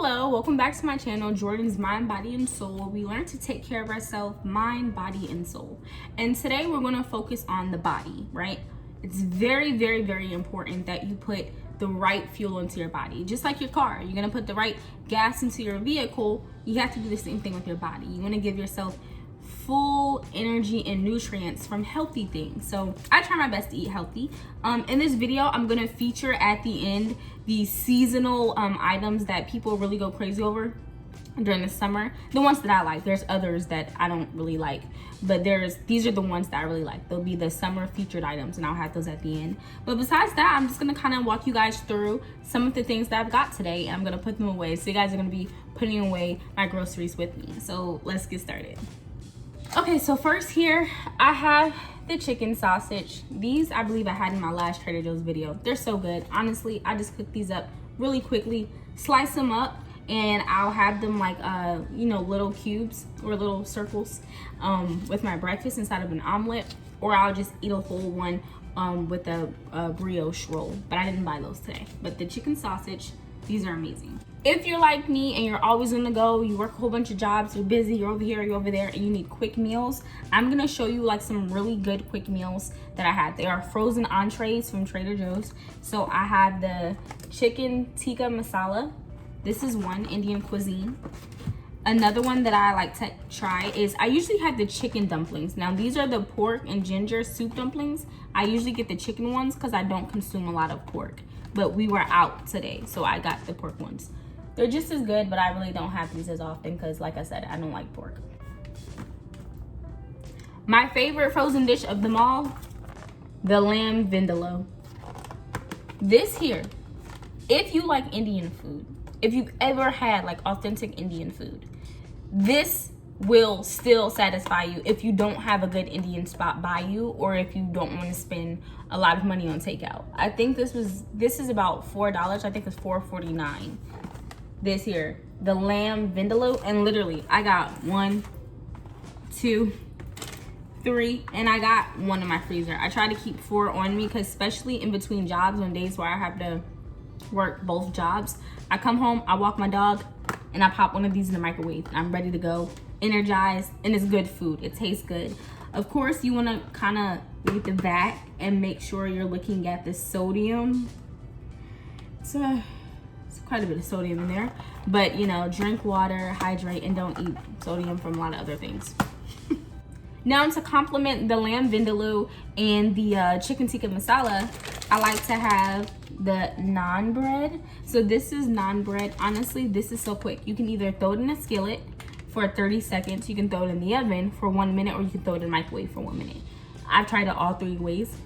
Hello, welcome back to my channel, Jordan's Mind, Body, and Soul, where we learn to take care of ourselves, mind, body, and soul. And today we're going to focus on the body, right? It's very, very, very important that you put the right fuel into your body. Just like your car, you're going to put the right gas into your vehicle. You have to do the same thing with your body. You want to give yourself full energy and nutrients from healthy things. So I try my best to eat healthy. In this video, I'm gonna feature at the end the seasonal items that people really go crazy over during the summer. The ones that I like. There's others that I don't really like, but these are the ones that I really like. They'll be the summer featured items, and I'll have those at the end. But besides that, I'm just gonna kind of walk you guys through some of the things that I've got today, and I'm gonna put them away. So you guys are gonna be putting away my groceries with me. So let's get started. Okay, so first here, I have the chicken sausage. These, I believe I had in my last Trader Joe's video. They're so good. Honestly, I just cook these up really quickly, slice them up, and I'll have them like, little cubes or little circles with my breakfast inside of an omelet, or I'll just eat a whole one with a brioche roll. But I didn't buy those today. But the chicken sausage, these are amazing. If you're like me and you're always on the go, you work a whole bunch of jobs, you're busy, you're over here, you're over there, and you need quick meals, I'm gonna show you like some really good quick meals that I had. They are frozen entrees from Trader Joe's. So I have the chicken tikka masala. This is one, Indian cuisine. Another one that I like to try is, I usually have the chicken dumplings. Now these are the pork and ginger soup dumplings. I usually get the chicken ones because I don't consume a lot of pork. But we were out today, so I got the pork ones. They're just as good, but I really don't have these as often because, like I said, I don't like pork. My favorite frozen dish of them all, the lamb vindaloo. This here, if you like Indian food, if you've ever had like authentic Indian food, this will still satisfy you if you don't have a good Indian spot by you, or if you don't want to spend a lot of money on takeout. I think this is about $4. I think it's $4.49. This here, the lamb vindaloo, and literally I got 1, 2, 3, and I got one in my freezer. I try to keep 4 on me because especially in between jobs, on days where I have to work both jobs, I come home, I walk my dog, and I pop one of these in the microwave, and I'm ready to go, energized, and it's good food. It tastes good. Of course, you want to kind of read the back and make sure you're looking at the sodium. It's quite a bit of sodium in there, but drink water, hydrate, and don't eat sodium from a lot of other things. Now, to complement the lamb vindaloo and the chicken tikka masala, I like to have the naan bread. So this is naan bread. Honestly, this is so quick. You can either throw it in a skillet for 30 seconds, you can throw it in the oven for 1 minute, or you can throw it in the microwave for 1 minute. I've tried it all 3 ways.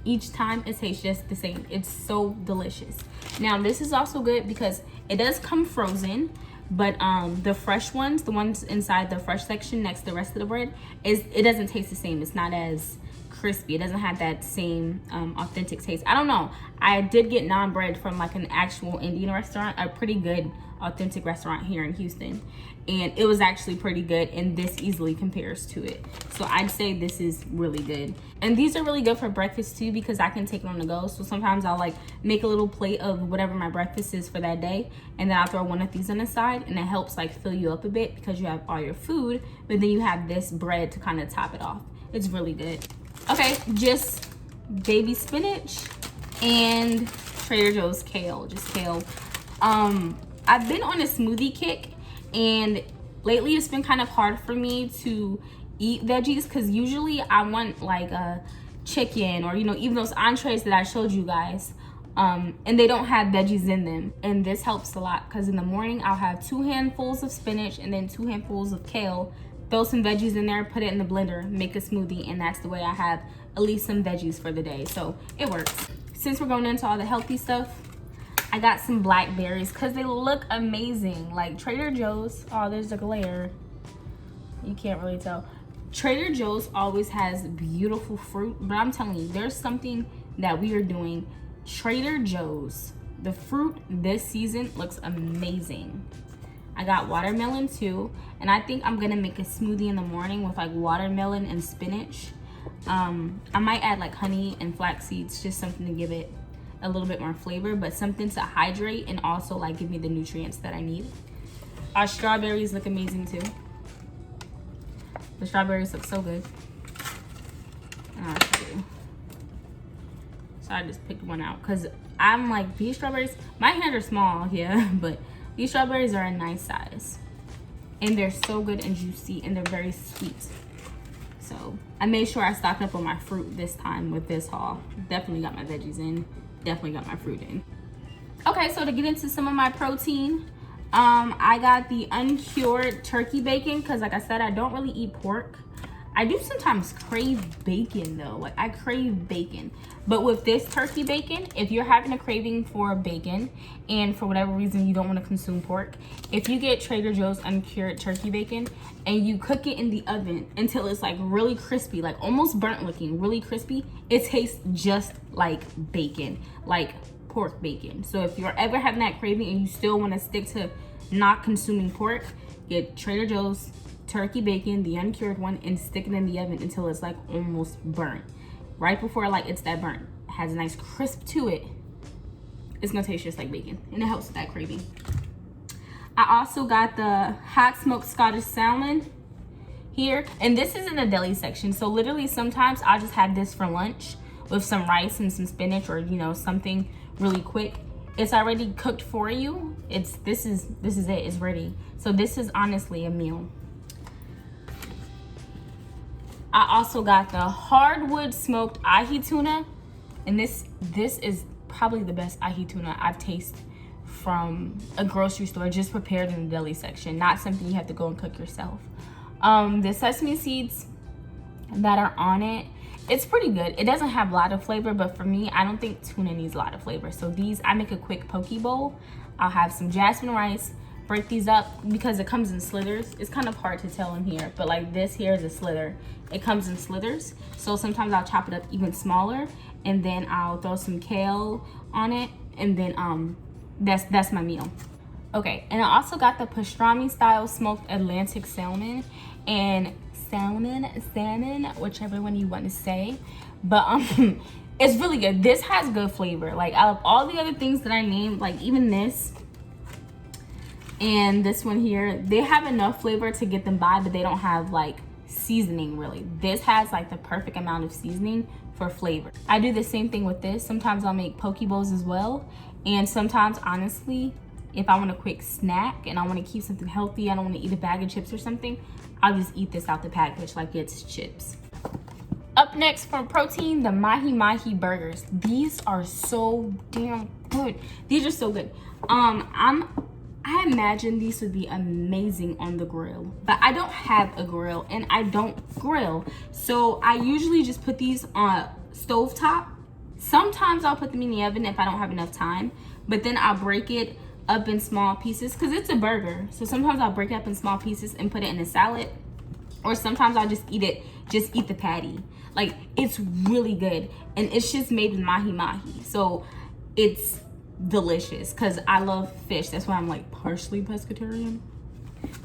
Each time it tastes just the same. It's so delicious. Now this is also good because it does come frozen, but the fresh ones, the ones inside the fresh section next to the rest of the bread, it doesn't taste the same. It's not as crispy. It doesn't have that same authentic taste. I don't know. I did get naan bread from like an actual Indian restaurant, a pretty good authentic restaurant here in Houston, and it was actually pretty good, and this easily compares to it. So I'd say this is really good. And these are really good for breakfast too because I can take it on the go. So sometimes I'll like make a little plate of whatever my breakfast is for that day, and then I'll throw one of these on the side, and it helps like fill you up a bit because you have all your food, but then you have this bread to kind of top it off. It's really good. Okay, just baby spinach and Trader Joe's kale, just kale. I've been on a smoothie kick, and lately it's been kind of hard for me to eat veggies because usually I want like a chicken or even those entrees that I showed you guys, and they don't have veggies in them. And this helps a lot because in the morning I'll have 2 handfuls of spinach and then 2 handfuls of kale, throw some veggies in there, put it in the blender, make a smoothie, and that's the way I have at least some veggies for the day. So it works. Since we're going into all the healthy stuff, I got some blackberries because they look amazing. Like Trader Joe's, oh, there's a glare. You can't really tell. Trader Joe's always has beautiful fruit, but I'm telling you, there's something that we are doing. Trader Joe's, the fruit this season looks amazing. I got watermelon too, and I think I'm gonna make a smoothie in the morning with like watermelon and spinach. I might add like honey and flax seeds, just something to give it a little bit more flavor, but something to hydrate and also like give me the nutrients that I need. Our strawberries look amazing too. The strawberries look so good. I'll show you. So I just picked one out because I'm like, these strawberries, my hands are small, yeah, but these strawberries are a nice size. And they're so good and juicy, and they're very sweet. So I made sure I stocked up on my fruit this time with this haul. Definitely got my veggies in, definitely got my fruit in. Okay, so to get into some of my protein, I got the uncured turkey bacon because like I said, I don't really eat pork. I do sometimes crave bacon though, like I crave bacon. But with this turkey bacon, if you're having a craving for bacon and for whatever reason you don't want to consume pork, if you get Trader Joe's uncured turkey bacon and you cook it in the oven until it's like really crispy, like almost burnt looking, really crispy, it tastes just like bacon, like pork bacon. So if you're ever having that craving and you still want to stick to not consuming pork, get Trader Joe's turkey bacon, the uncured one, and stick it in the oven until it's like almost burnt. Right before like it's that burnt, it has a nice crisp to it. It's gonna taste just like bacon, and it helps with that craving. I also got the hot smoked Scottish salmon here, and this is in the deli section. So literally sometimes I'll just have this for lunch with some rice and some spinach, or you know, something really quick. It's already cooked for you. This is it, it's ready. So this is honestly a meal. I also got the hardwood smoked ahi tuna, and this is probably the best ahi tuna I've tasted from a grocery store, just prepared in the deli section, not something you have to go and cook yourself. The sesame seeds that are on it, it's pretty good. It doesn't have a lot of flavor, but for me, I don't think tuna needs a lot of flavor. So these, I make a quick poke bowl. I'll have some jasmine rice, break these up because it comes in slithers. It's kind of hard to tell in here, but like this here is a slither. It comes in slithers. So sometimes I'll chop it up even smaller, and then I'll throw some kale on it, and then that's my meal. Okay, and I also got the pastrami style smoked Atlantic salmon, and salmon, whichever one you want to say, but it's really good. This has good flavor. Like out of all the other things that I named, like even this and this one here, they have enough flavor to get them by, but they don't have like seasoning really. This has like the perfect amount of seasoning for flavor. I do the same thing with this. Sometimes I'll make poke bowls as well, and sometimes honestly, if I want a quick snack and I want to keep something healthy, I don't want to eat a bag of chips or something, I'll just eat this out the package like it's chips. Up next for protein, the mahi mahi burgers. These are so damn good. These are so good. I imagine these would be amazing on the grill, but I don't have a grill and I don't grill. So I usually just put these on stovetop. Sometimes I'll put them in the oven if I don't have enough time, but then I'll break it up in small pieces because it's a burger. So sometimes I'll break it up in small pieces and put it in a salad, or sometimes I'll just eat the patty. Like it's really good, and it's just made with mahi mahi, so it's delicious because I love fish. That's why I'm like partially pescatarian,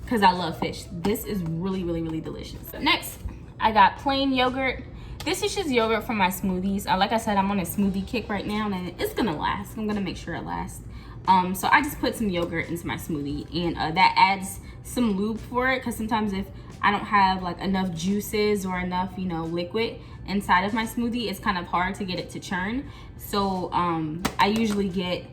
because I love fish. This is really, really, really delicious. Next, I got plain yogurt. This is just yogurt for my smoothies. Like I said, I'm on a smoothie kick right now, and it's gonna last. I'm gonna make sure it lasts. So I just put some yogurt into my smoothie, and that adds some lube for it, because sometimes if I don't have like enough juices or enough, you know, liquid inside of my smoothie, it's kind of hard to get it to churn. So I usually get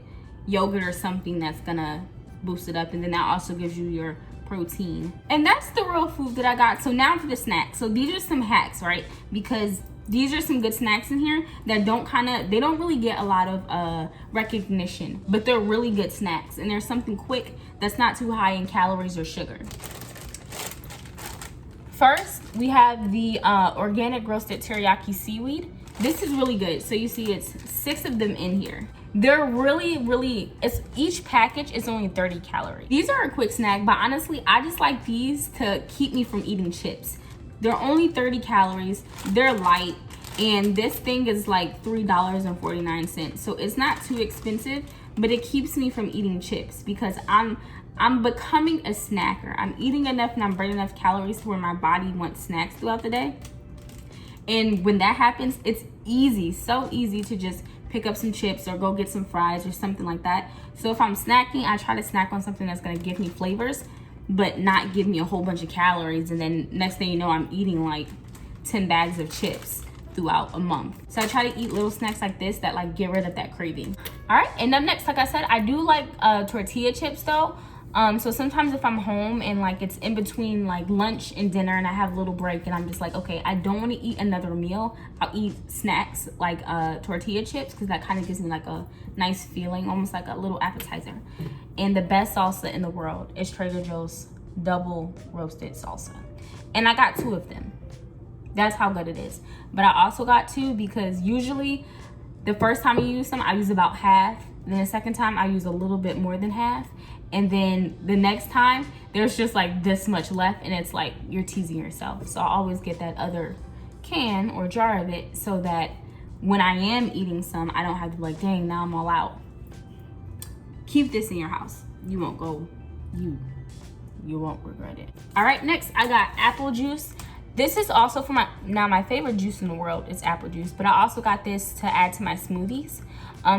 yogurt or something that's gonna boost it up, and then that also gives you your protein. And that's the real food that I got. So now for the snacks. So these are some hacks, right? Because these are some good snacks in here that they don't really get a lot of recognition, but they're really good snacks, and there's something quick that's not too high in calories or sugar. First, we have the organic roasted teriyaki seaweed. This is really good. So you see it's 6 of them in here. They're really, each package is only 30 calories. These are a quick snack, but honestly, I just like these to keep me from eating chips. They're only 30 calories, they're light, and this thing is like $3.49. So it's not too expensive, but it keeps me from eating chips because I'm becoming a snacker. I'm eating enough and I'm burning enough calories to where my body wants snacks throughout the day. And when that happens, it's easy, so easy to just pick up some chips or go get some fries or something like that. So if I'm snacking, I try to snack on something that's gonna give me flavors, but not give me a whole bunch of calories. And then next thing you know, I'm eating like 10 bags of chips throughout a month. So I try to eat little snacks like this that like get rid of that craving. All right, and up next, like I said, I do like tortilla chips though. So sometimes if I'm home and like it's in between like lunch and dinner and I have a little break and I'm just like, okay, I don't want to eat another meal, I'll eat snacks like tortilla chips, because that kind of gives me like a nice feeling, almost like a little appetizer. And the best salsa in the world is Trader Joe's double roasted salsa. And I got 2 of them. That's how good it is. But I also got 2 because usually the first time I use them, I use about half. Then the second time I use a little bit more than half. And then the next time there's just like this much left, and it's like you're teasing yourself. So I always get that other can or jar of it so that when I am eating some, I don't have to be like, dang, now I'm all out. Keep this in your house. You won't go, you won't regret it. All right, next I got apple juice. This is also for my favorite juice in the world is apple juice, but I also got this to add to my smoothies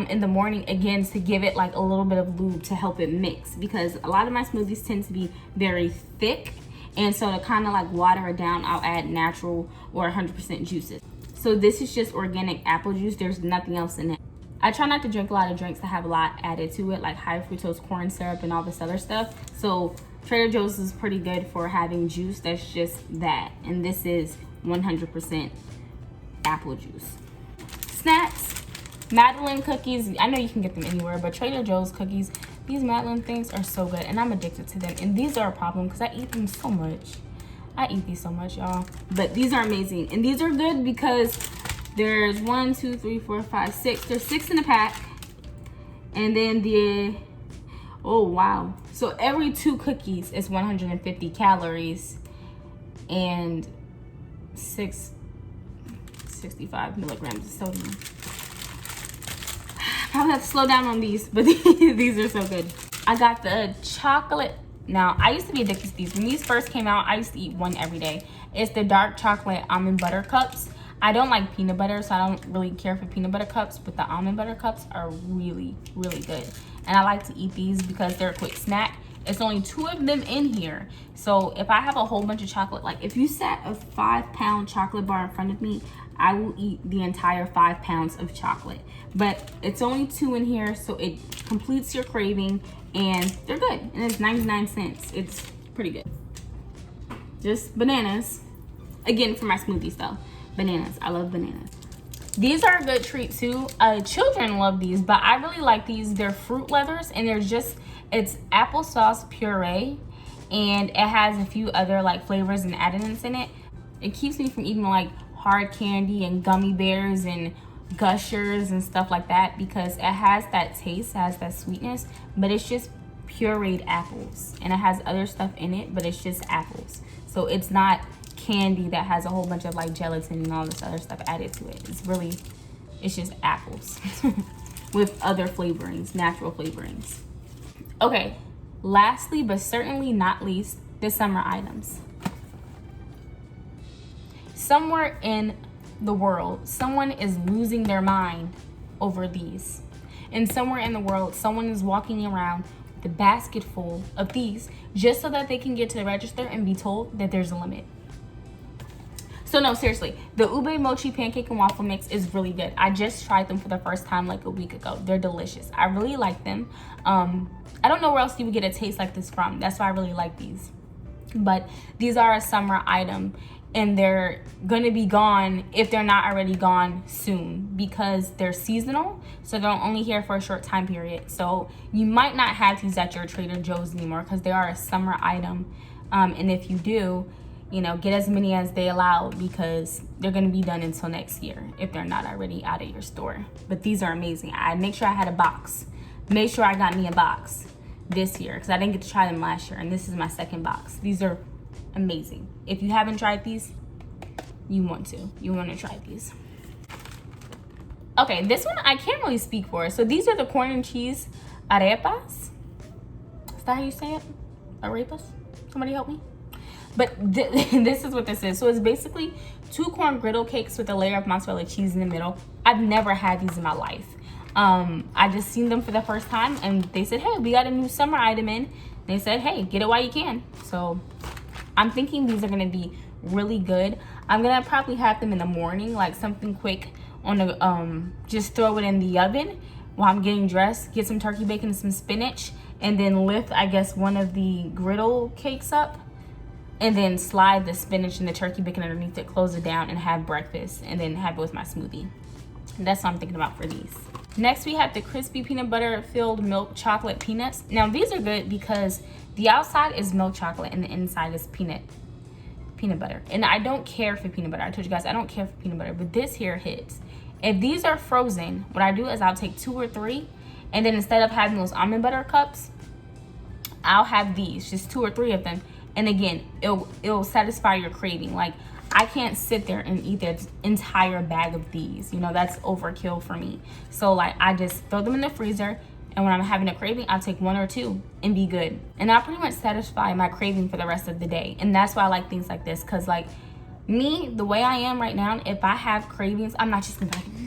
in the morning, again, to give it like a little bit of lube to help it mix, because a lot of my smoothies tend to be very thick, and so to kind of like water it down, I'll add natural or 100% juices. So this is just organic apple juice. There's nothing else in it. I try not to drink a lot of drinks that have a lot added to it, like high fructose corn syrup and all this other stuff. So Trader Joe's is pretty good for having juice that's just that. And this is 100% apple juice. Snacks, Madeline cookies. I know you can get them anywhere, but Trader Joe's cookies, these Madeline things are so good, and I'm addicted to them. And these are a problem because I eat them so much. I eat these so much, y'all. But these are amazing. And these are good because there's 1, 2, 3, 4, 5, 6. There's 6 in a pack. And then oh wow. So every 2 cookies is 150 calories and 65 milligrams of sodium. Probably have to slow down on these, but these are so good. I got the chocolate. Now, I used to be addicted to these. When these first came out, I used to eat one every day. It's the dark chocolate almond butter cups. I don't like peanut butter, so I don't really care for peanut butter cups, but the almond butter cups are really, really good. And I like to eat these because they're a quick snack. It's only 2 of them in here. So if I have a whole bunch of chocolate, like if you set a 5-pound chocolate bar in front of me, I will eat the entire 5 pounds of chocolate. But it's only 2 in here, so it completes your craving, and they're good. And it's 99 cents. It's pretty good. Just bananas. Again, for my smoothies though. Bananas. I love bananas. These are a good treat too. Children love these, but I really like these. They're fruit leathers, and it's applesauce puree, and it has a few other like flavors and additives in it. It keeps me from eating like hard candy and gummy bears and gushers and stuff like that, because it has that taste, it has that sweetness, but it's just pureed apples, and it has other stuff in it, but it's just apples. So it's not candy that has a whole bunch of like gelatin and all this other stuff added to it. It's just apples with other flavorings, natural flavorings. Okay, lastly but certainly not least, the summer items. Somewhere in the world, someone is losing their mind over these, and somewhere in the world, someone is walking around with a basket full of these just so that they can get to the register and be told that there's a limit. So no, seriously, the ube mochi pancake and waffle mix is really good. I just tried them for the first time like a week ago. They're delicious. I really like them. I don't know where else you would get a taste like this from. That's why I really like these. But these are a summer item, and they're gonna be gone if they're not already gone soon, because they're seasonal, so they're only here for a short time period. So you might not have these at your Trader Joe's anymore because they are a summer item. And if you do, you know, get as many as they allow, because they're gonna be done until next year if they're not already out of your store. But these are amazing. I make sure I had a box. Make sure I got me a box this year because I didn't get to try them last year, and this is my second box. These are amazing. If you haven't tried these, you want to try these. Okay, this one I can't really speak for. So these are the corn and cheese arepas. Is that how you say it? Arepas? Somebody help me. But this is what this is. So it's basically 2 corn griddle cakes with a layer of mozzarella cheese in the middle. I've never had these in my life. I just seen them for the first time, and they said, hey, we got a new summer item in. They said, hey, get it while you can. So I'm thinking these are gonna be really good. I'm gonna probably have them in the morning, like something quick on the just throw it in the oven while I'm getting dressed, get some turkey bacon and some spinach, and then lift, I guess, one of the griddle cakes up, and then slide the spinach and the turkey bacon underneath it, close it down, and have breakfast, and then have it with my smoothie. And that's what I'm thinking about for these. Next, we have the crispy peanut butter filled milk chocolate peanuts. Now, these are good because the outside is milk chocolate and the inside is peanut butter. And I don't care for peanut butter. I told you guys I don't care for peanut butter, but this here hits. If these are frozen, what I do is I'll take 2 or 3, and then instead of having those almond butter cups, I'll have these, just 2 or 3 of them. And again, it'll satisfy your craving. Like, I can't sit there and eat the entire bag of these. You know, that's overkill for me. So like, I just throw them in the freezer, and when I'm having a craving, I'll take 1 or 2 and be good. And I'll pretty much satisfy my craving for the rest of the day. And that's why I like things like this, because like me, the way I am right now, if I have cravings, I'm not just gonna be like,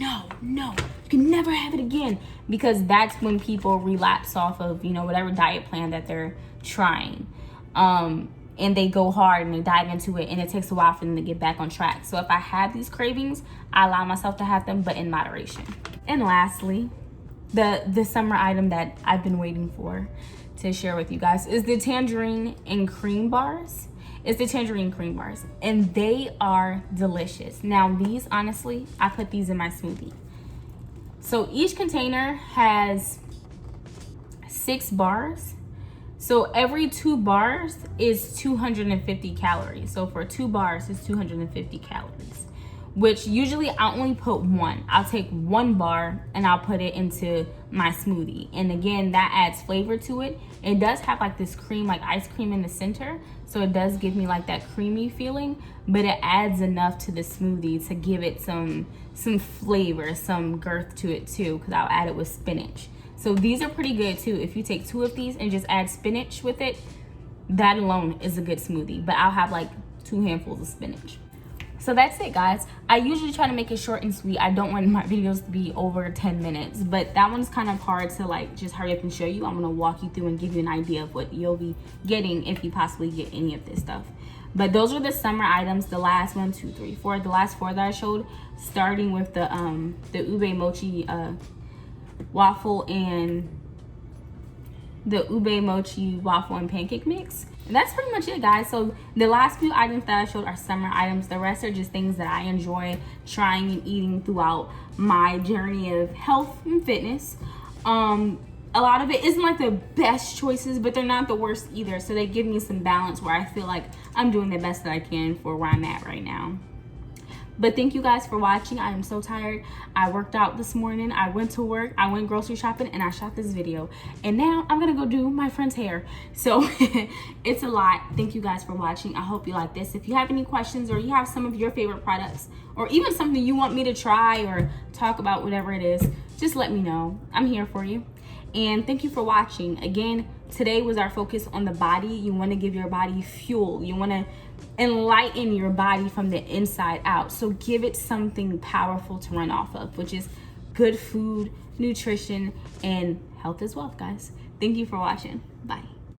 no, you can never have it again. Because that's when people relapse off of, you know, whatever diet plan that they're trying. And they go hard and they dive into it, and it takes a while for them to get back on track. So if I have these cravings, I allow myself to have them, but in moderation. And lastly, the summer item that I've been waiting for to share with you guys is the tangerine and cream bars. It's the tangerine cream bars, and they are delicious. Now these, honestly, I put these in my smoothie. So each container has 6 bars. So every 2 bars is 250 calories. So for 2 bars, it's 250 calories, which usually I only put 1. I'll take 1 bar and I'll put it into my smoothie. And again, that adds flavor to it. It does have like this cream, like ice cream in the center. So it does give me like that creamy feeling, but it adds enough to the smoothie to give it some flavor, some girth to it too, because I'll add it with spinach. So these are pretty good too. If you take 2 of these and just add spinach with it, that alone is a good smoothie. But I'll have like 2 handfuls of spinach. So that's it, guys. I usually try to make it short and sweet. I don't want my videos to be over 10 minutes, but that one's kind of hard to like just hurry up and show you. I'm gonna walk you through and give you an idea of what you'll be getting if you possibly get any of this stuff. But those are the summer items. The last 1, 2, 3, 4. The last 4 that I showed, starting with the ube mochi waffle and pancake mix. And that's pretty much it, guys. So the last few items that I showed are summer items. The rest are just things that I enjoy trying and eating throughout my journey of health and fitness. A lot of it isn't like the best choices, but they're not the worst either. So they give me some balance where I feel like I'm doing the best that I can for where I'm at right now. But thank you guys for watching. I am so tired. I worked out this morning. I went to work. I went grocery shopping, and I shot this video. And now I'm gonna go do my friend's hair. So it's a lot. Thank you guys for watching. I hope you like this. If you have any questions, or you have some of your favorite products, or even something you want me to try or talk about, whatever it is, just let me know. I'm here for you. And thank you for watching. Again, today was our focus on the body. You want to give your body fuel. You want to enlighten your body from the inside out. So give it something powerful to run off of, which is good food, nutrition, and health is wealth, guys. Thank you for watching. Bye.